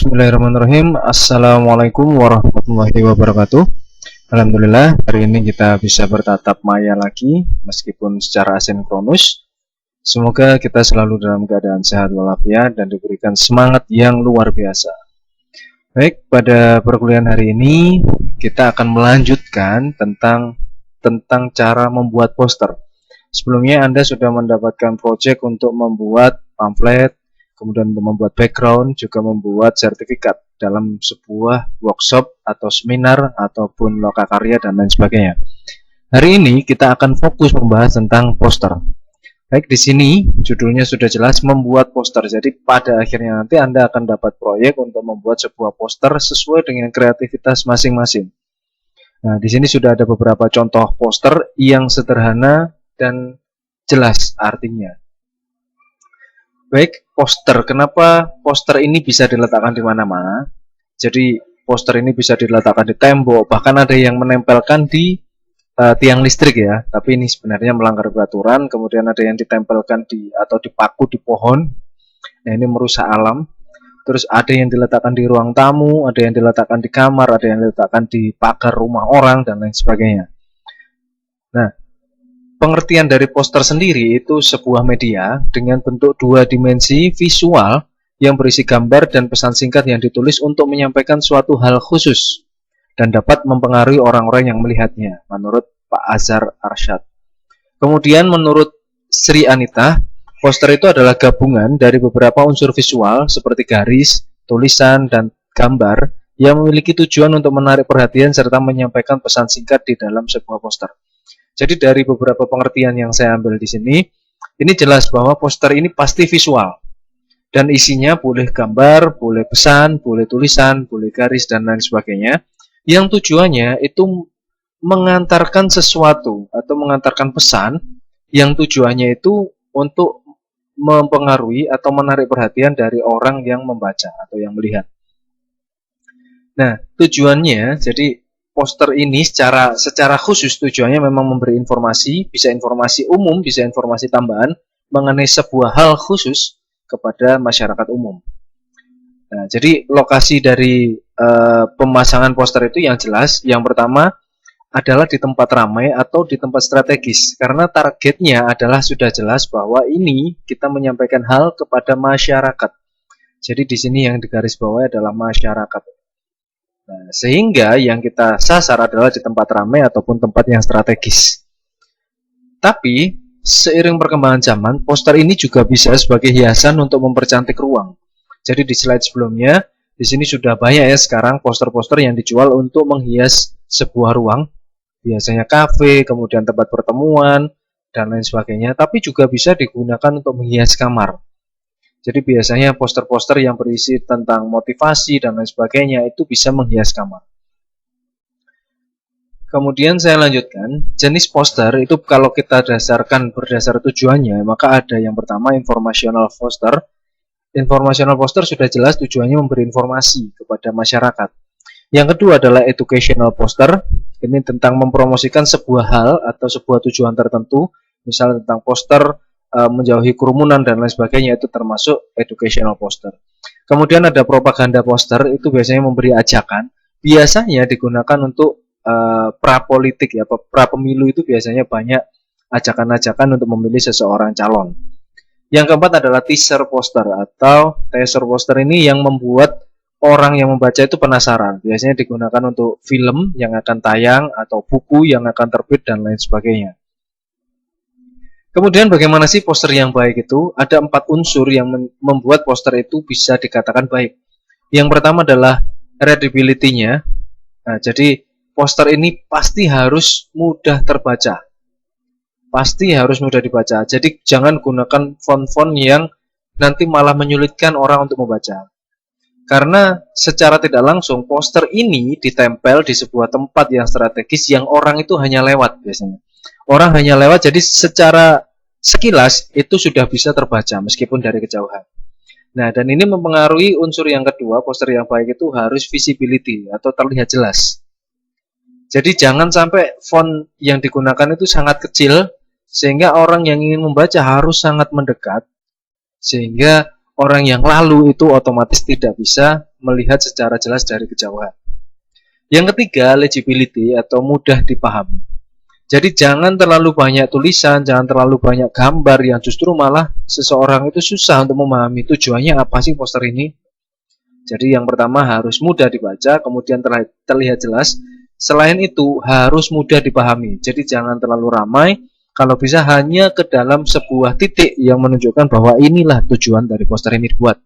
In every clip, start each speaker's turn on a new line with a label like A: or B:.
A: Bismillahirrahmanirrahim. Assalamualaikum warahmatullahi wabarakatuh. Alhamdulillah, hari ini kita bisa bertatap maya lagi meskipun secara asinkronus. Semoga kita selalu dalam keadaan sehat walafiat dan diberikan semangat yang luar biasa. Baik, pada perkuliahan hari ini kita akan melanjutkan tentang cara membuat poster. Sebelumnya Anda sudah mendapatkan project untuk membuat pamflet, kemudian untuk membuat background, juga membuat sertifikat dalam sebuah workshop atau seminar ataupun lokakarya dan lain sebagainya. Hari ini kita akan fokus membahas tentang poster. Baik, di sini judulnya sudah jelas, membuat poster. Jadi pada akhirnya nanti Anda akan dapat proyek untuk membuat sebuah poster sesuai dengan kreativitas masing-masing. Nah, di sini sudah ada beberapa contoh poster yang sederhana dan jelas artinya. Baik, poster. Kenapa poster ini bisa diletakkan di mana-mana? Jadi poster ini bisa diletakkan di tembok, bahkan ada yang menempelkan di tiang listrik ya. Tapi ini sebenarnya melanggar peraturan. Kemudian ada yang ditempelkan atau dipaku di pohon. Nah, ini merusak alam. Terus ada yang diletakkan di ruang tamu, ada yang diletakkan di kamar, ada yang diletakkan di pagar rumah orang dan lain sebagainya. Nah, pengertian dari poster sendiri itu sebuah media dengan bentuk dua dimensi visual yang berisi gambar dan pesan singkat yang ditulis untuk menyampaikan suatu hal khusus dan dapat mempengaruhi orang-orang yang melihatnya, menurut Pak Azhar Arsyad. Kemudian menurut Sri Anita, poster itu adalah gabungan dari beberapa unsur visual seperti garis, tulisan, dan gambar yang memiliki tujuan untuk menarik perhatian serta menyampaikan pesan singkat di dalam sebuah poster. Jadi dari beberapa pengertian yang saya ambil di sini, ini jelas bahwa poster ini pasti visual. Dan isinya boleh gambar, boleh pesan, boleh tulisan, boleh garis, dan lain sebagainya. Yang tujuannya itu mengantarkan sesuatu atau mengantarkan pesan yang tujuannya itu untuk mempengaruhi atau menarik perhatian dari orang yang membaca atau yang melihat. Nah, tujuannya, jadi poster ini secara khusus tujuannya memang memberi informasi, bisa informasi umum, bisa informasi tambahan mengenai sebuah hal khusus kepada masyarakat umum. Nah, jadi lokasi dari pemasangan poster itu yang jelas, yang pertama adalah di tempat ramai atau di tempat strategis, karena targetnya adalah sudah jelas bahwa ini kita menyampaikan hal kepada masyarakat. Jadi di sini yang digarisbawahi adalah masyarakat. Nah, sehingga yang kita sasar adalah di tempat ramai ataupun tempat yang strategis. Tapi seiring perkembangan zaman, poster ini juga bisa sebagai hiasan untuk mempercantik ruang. Jadi di slide sebelumnya, di sini sudah banyak ya sekarang poster-poster yang dijual untuk menghias sebuah ruang. Biasanya kafe, kemudian tempat pertemuan, dan lain sebagainya. Tapi juga bisa digunakan untuk menghias kamar. Jadi biasanya poster-poster yang berisi tentang motivasi dan lain sebagainya itu bisa menghias kamar. Kemudian saya lanjutkan, jenis poster itu kalau kita berdasar tujuannya, maka ada yang pertama informational poster. Informational poster sudah jelas tujuannya memberi informasi kepada masyarakat. Yang kedua adalah educational poster. Ini tentang mempromosikan sebuah hal atau sebuah tujuan tertentu, misalnya tentang poster menjauhi kerumunan dan lain sebagainya, itu termasuk educational poster. Kemudian ada propaganda poster, itu biasanya memberi ajakan, biasanya digunakan untuk prapolitik ya, pra pemilu itu biasanya banyak ajakan-ajakan untuk memilih seseorang calon. Yang keempat adalah teaser poster atau teaser poster ini yang membuat orang yang membaca itu penasaran. Biasanya digunakan untuk film yang akan tayang atau buku yang akan terbit dan lain sebagainya. Kemudian bagaimana sih poster yang baik itu? Ada 4 unsur yang membuat poster itu bisa dikatakan baik. Yang pertama adalah readability-nya. Nah, jadi poster ini pasti harus mudah terbaca. Pasti harus mudah dibaca. Jadi jangan gunakan font-font yang nanti malah menyulitkan orang untuk membaca. Karena secara tidak langsung poster ini ditempel di sebuah tempat yang strategis yang orang itu hanya lewat biasanya. Orang hanya lewat, jadi secara sekilas itu sudah bisa terbaca meskipun dari kejauhan. Nah, dan ini mempengaruhi unsur yang kedua, poster yang baik itu harus visibility atau terlihat jelas. Jadi jangan sampai font yang digunakan itu sangat kecil sehingga orang yang ingin membaca harus sangat mendekat sehingga orang yang lalu itu otomatis tidak bisa melihat secara jelas dari kejauhan. Yang ketiga, legibility atau mudah dipahami. Jadi jangan terlalu banyak tulisan, jangan terlalu banyak gambar yang justru malah seseorang itu susah untuk memahami tujuannya apa sih poster ini. Jadi yang pertama harus mudah dibaca, kemudian terlihat jelas. Selain itu harus mudah dipahami. Jadi jangan terlalu ramai, kalau bisa hanya ke dalam sebuah titik yang menunjukkan bahwa inilah tujuan dari poster ini dibuat.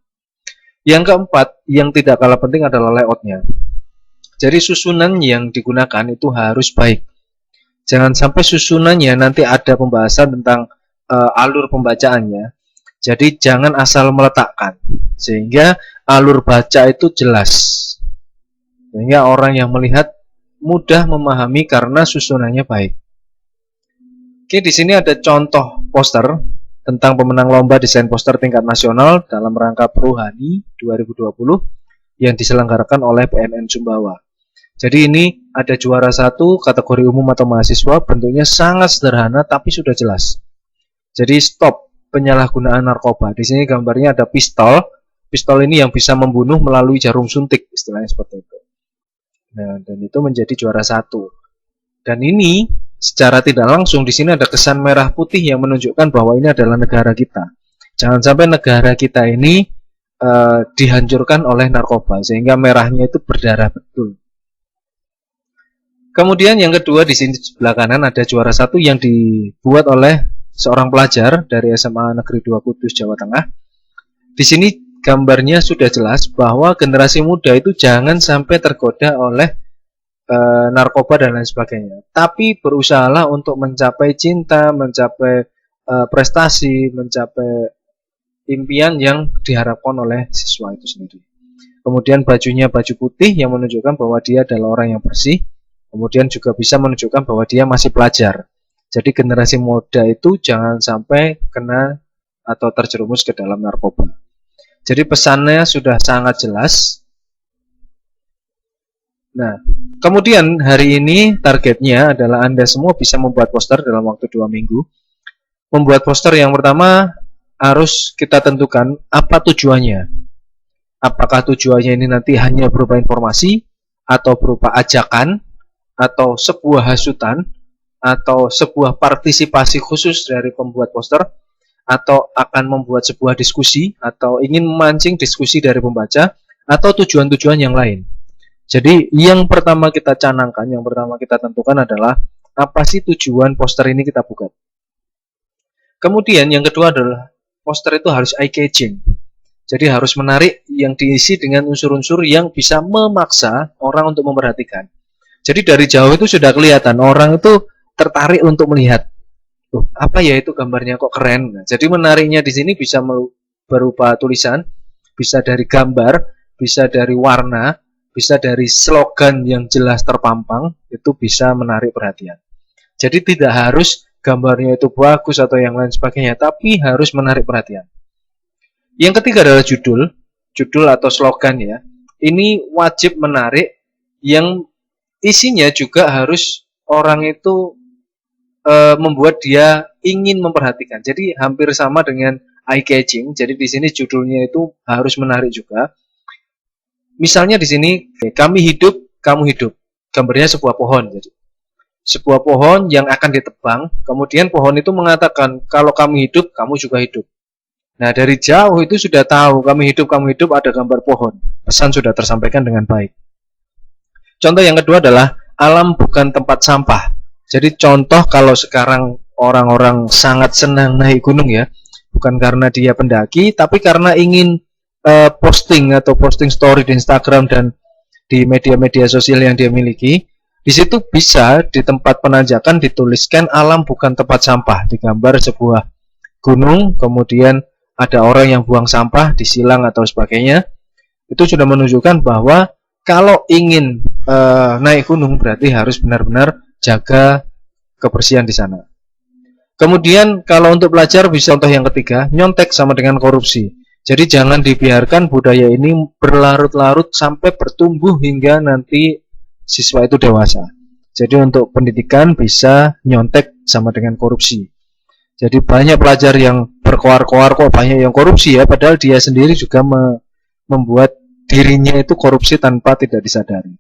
A: Yang keempat, yang tidak kalah penting adalah layoutnya. Jadi susunan yang digunakan itu harus baik. Jangan sampai susunannya nanti ada pembahasan tentang alur pembacaannya. Jadi jangan asal meletakkan, sehingga alur baca itu jelas. Sehingga orang yang melihat mudah memahami karena susunannya baik. Oke, di sini ada contoh poster tentang pemenang lomba desain poster tingkat nasional dalam rangka Pruhani 2020 yang diselenggarakan oleh PNN Sumbawa. Jadi ini ada juara 1 kategori umum atau mahasiswa, bentuknya sangat sederhana tapi sudah jelas. Jadi stop penyalahgunaan narkoba. Di sini gambarnya ada pistol. Pistol ini yang bisa membunuh melalui jarum suntik, istilahnya seperti itu. Nah, dan itu menjadi juara 1. Dan ini secara tidak langsung di sini ada kesan merah putih yang menunjukkan bahwa ini adalah negara kita. Jangan sampai negara kita ini dihancurkan oleh narkoba sehingga merahnya itu berdarah betul. Kemudian yang kedua di sini sebelah kanan ada juara 1 yang dibuat oleh seorang pelajar dari SMA Negeri 2 Kudus, Jawa Tengah. Di sini gambarnya sudah jelas bahwa generasi muda itu jangan sampai tergoda oleh narkoba dan lain sebagainya. Tapi berusahalah untuk mencapai cinta, mencapai prestasi, mencapai impian yang diharapkan oleh siswa itu sendiri. Kemudian bajunya baju putih yang menunjukkan bahwa dia adalah orang yang bersih. Kemudian juga bisa menunjukkan bahwa dia masih pelajar. Jadi generasi muda itu jangan sampai kena atau terjerumus ke dalam narkoba. Jadi pesannya sudah sangat jelas. Nah, kemudian hari ini targetnya adalah Anda semua bisa membuat poster dalam waktu 2 minggu. Membuat poster yang pertama harus kita tentukan apa tujuannya. Apakah tujuannya ini nanti hanya berupa informasi, atau berupa ajakan, atau sebuah hasutan, atau sebuah partisipasi khusus dari pembuat poster, atau akan membuat sebuah diskusi, atau ingin memancing diskusi dari pembaca, atau tujuan-tujuan yang lain. Jadi yang pertama kita canangkan, yang pertama kita tentukan adalah apa sih tujuan poster ini kita buat. Kemudian yang kedua adalah poster itu harus eye-catching. Jadi harus menarik, yang diisi dengan unsur-unsur yang bisa memaksa orang untuk memperhatikan. Jadi dari jauh itu sudah kelihatan, orang itu tertarik untuk melihat. Apa ya itu gambarnya kok keren. Nah, jadi menariknya di sini bisa berupa tulisan, bisa dari gambar, bisa dari warna, bisa dari slogan yang jelas terpampang, itu bisa menarik perhatian. Jadi tidak harus gambarnya itu bagus atau yang lain sebagainya, tapi harus menarik perhatian. Yang ketiga adalah judul atau slogan ya. Ini wajib menarik, yang isinya juga harus orang itu membuat dia ingin memperhatikan. Jadi hampir sama dengan eye catching. Jadi di sini judulnya itu harus menarik juga. Misalnya di sini kami hidup, kamu hidup. Gambarnya sebuah pohon. Jadi sebuah pohon yang akan ditebang. Kemudian pohon itu mengatakan kalau kami hidup, kamu juga hidup. Nah dari jauh itu sudah tahu kami hidup ada gambar pohon. Pesan sudah tersampaikan dengan baik. Contoh yang kedua adalah alam bukan tempat sampah. Jadi contoh kalau sekarang orang-orang sangat senang naik gunung ya, bukan karena dia pendaki, tapi karena ingin posting atau posting story di Instagram dan di media-media sosial yang dia miliki. Di situ bisa di tempat penanjakan dituliskan alam bukan tempat sampah, digambar sebuah gunung, kemudian ada orang yang buang sampah di silang atau sebagainya. Itu sudah menunjukkan bahwa kalau ingin naik gunung berarti harus benar-benar jaga kebersihan di sana. Kemudian kalau untuk pelajar bisa contoh yang ketiga, nyontek sama dengan korupsi. Jadi jangan dibiarkan budaya ini berlarut-larut sampai bertumbuh hingga nanti siswa itu dewasa. Jadi untuk pendidikan bisa nyontek sama dengan korupsi. Jadi banyak pelajar yang berkoar-koar kok banyak yang korupsi ya, padahal dia sendiri juga membuat dirinya itu korupsi tanpa tidak disadari.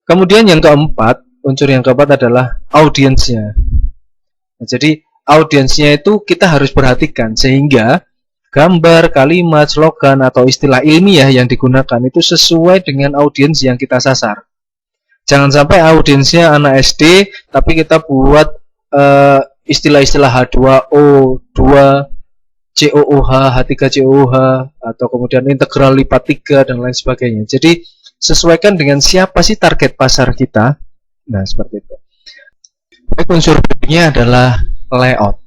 A: Kemudian yang keempat, unsur yang keempat adalah audiensnya. Nah, jadi audiensnya itu kita harus perhatikan sehingga gambar, kalimat, slogan atau istilah ilmiah yang digunakan itu sesuai dengan audiens yang kita sasar. Jangan sampai audiensnya anak SD tapi kita buat istilah-istilah H2O, 2 COOH, H3COOH atau kemudian integral lipat 3 dan lain sebagainya. Jadi sesuaikan dengan siapa sih target pasar kita. Nah, seperti itu. Baik, unsur berikutnya adalah layout.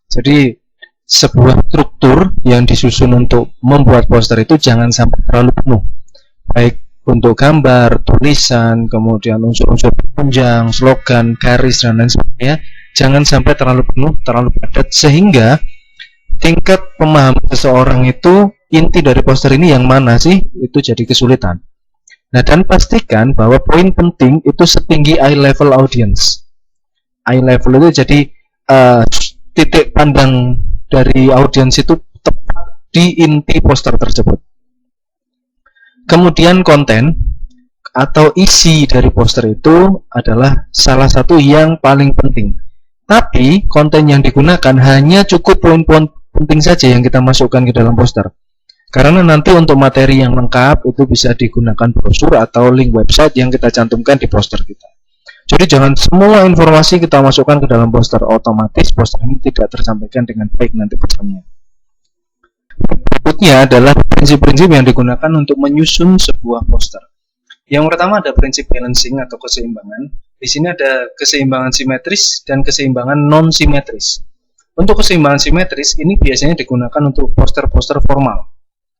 A: Jadi sebuah struktur yang disusun untuk membuat poster itu jangan sampai terlalu penuh. Baik untuk gambar, tulisan, kemudian unsur-unsur penunjang, slogan, garis, dan lain sebagainya, jangan sampai terlalu penuh, terlalu padat, sehingga tingkat pemahaman seseorang itu inti dari poster ini yang mana sih, itu jadi kesulitan. Nah, dan pastikan bahwa poin penting itu setinggi eye level audience. Eye level itu jadi titik pandang dari audiens itu tepat di inti poster tersebut. Kemudian konten atau isi dari poster itu adalah salah satu yang paling penting. Tapi konten yang digunakan hanya cukup poin-poin penting saja yang kita masukkan ke dalam poster. Karena nanti untuk materi yang lengkap itu bisa digunakan brosur atau link website yang kita cantumkan di poster kita. Jadi jangan semua informasi kita masukkan ke dalam poster, otomatis poster ini tidak tersampaikan dengan baik nanti pesannya. Berikutnya adalah prinsip-prinsip yang digunakan untuk menyusun sebuah poster. Yang pertama ada prinsip balancing atau keseimbangan. Di sini ada keseimbangan simetris dan keseimbangan non simetris. Untuk keseimbangan simetris ini biasanya digunakan untuk poster-poster formal.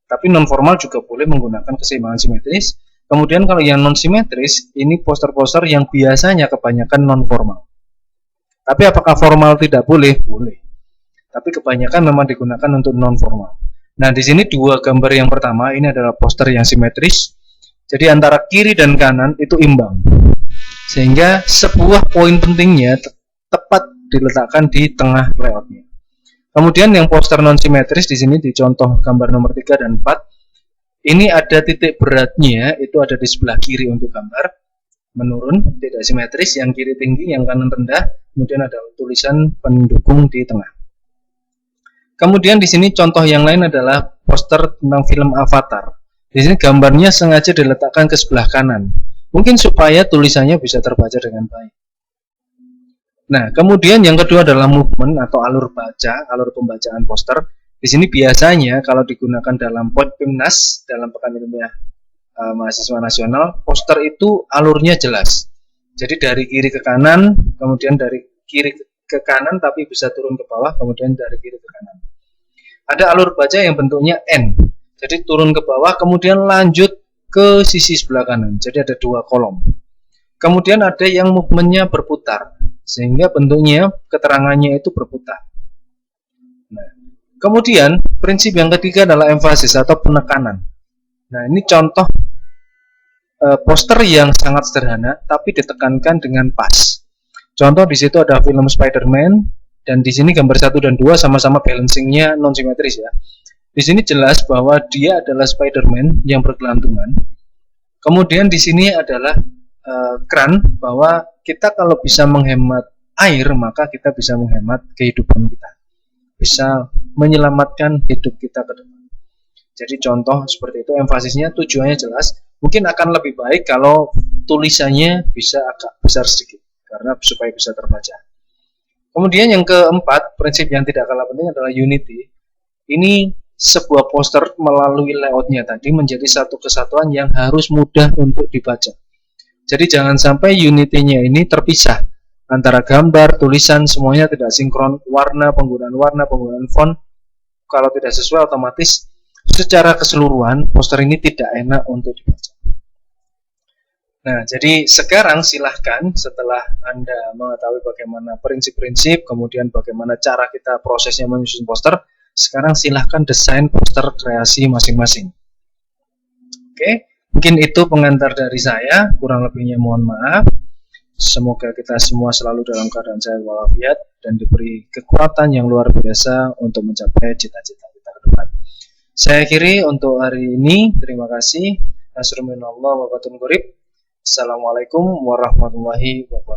A: Tapi non formal juga boleh menggunakan keseimbangan simetris. Kemudian kalau yang non simetris ini poster-poster yang biasanya kebanyakan non formal. Tapi apakah formal tidak boleh? Boleh. Tapi kebanyakan memang digunakan untuk non formal. Nah, di sini dua gambar yang pertama ini adalah poster yang simetris. Jadi antara kiri dan kanan itu imbang. Sehingga sebuah poin pentingnya tepat diletakkan di tengah layoutnya. Kemudian yang poster non simetris di sini di contoh gambar nomor 3 dan 4. Ini ada titik beratnya itu ada di sebelah kiri untuk gambar. Menurun, tidak simetris, yang kiri tinggi, yang kanan rendah. Kemudian ada tulisan pendukung di tengah. Kemudian di sini contoh yang lain adalah poster tentang film Avatar. Di sini gambarnya sengaja diletakkan ke sebelah kanan, mungkin supaya tulisannya bisa terbaca dengan baik. Nah, kemudian yang kedua adalah movement atau alur baca, alur pembacaan poster. Di sini biasanya kalau digunakan dalam Pemnas, dalam Pekan Ilmiah Mahasiswa Nasional, poster itu alurnya jelas. Jadi dari kiri ke kanan, kemudian dari kiri ke kanan tapi bisa turun ke bawah, kemudian dari kiri ke kanan. Ada alur baca yang bentuknya N. Jadi turun ke bawah, kemudian lanjut ke sisi sebelah kanan. Jadi ada dua kolom. Kemudian ada yang movementnya berputar, sehingga bentuknya keterangannya itu berputar. Nah, kemudian prinsip yang ketiga adalah emphasis atau penekanan. Nah, ini contoh poster yang sangat sederhana, tapi ditekankan dengan pas. Contoh di situ ada film Spider-Man. Dan di sini gambar 1 dan 2 sama-sama balancingnya non simetris ya. Di sini jelas bahwa dia adalah Spider-Man yang bergelantungan. Kemudian di sini adalah kran, bahwa kita kalau bisa menghemat air maka kita bisa menghemat kehidupan kita, bisa menyelamatkan hidup kita ke depan. Jadi contoh seperti itu, emfasisnya tujuannya jelas. Mungkin akan lebih baik kalau tulisannya bisa agak besar sedikit karena supaya bisa terbaca. Kemudian yang keempat, prinsip yang tidak kalah penting adalah unity. Ini sebuah poster melalui layoutnya tadi menjadi satu kesatuan yang harus mudah untuk dibaca. Jadi jangan sampai unity-nya ini terpisah antara gambar, tulisan, semuanya tidak sinkron, penggunaan font. Kalau tidak sesuai otomatis secara keseluruhan poster ini tidak enak untuk dibaca. Nah, jadi sekarang silahkan setelah Anda mengetahui bagaimana prinsip-prinsip, kemudian bagaimana cara kita prosesnya menyusun poster, sekarang silahkan desain poster kreasi masing-masing. Oke, mungkin itu pengantar dari saya, kurang lebihnya mohon maaf. Semoga kita semua selalu dalam keadaan sehat walafiat dan diberi kekuatan yang luar biasa untuk mencapai cita-cita kita ke depan. Saya akhiri untuk hari ini. Terima kasih. Assalamualaikum warahmatullahi wabarakatuh. Assalamualaikum warahmatullahi wabarakatuh.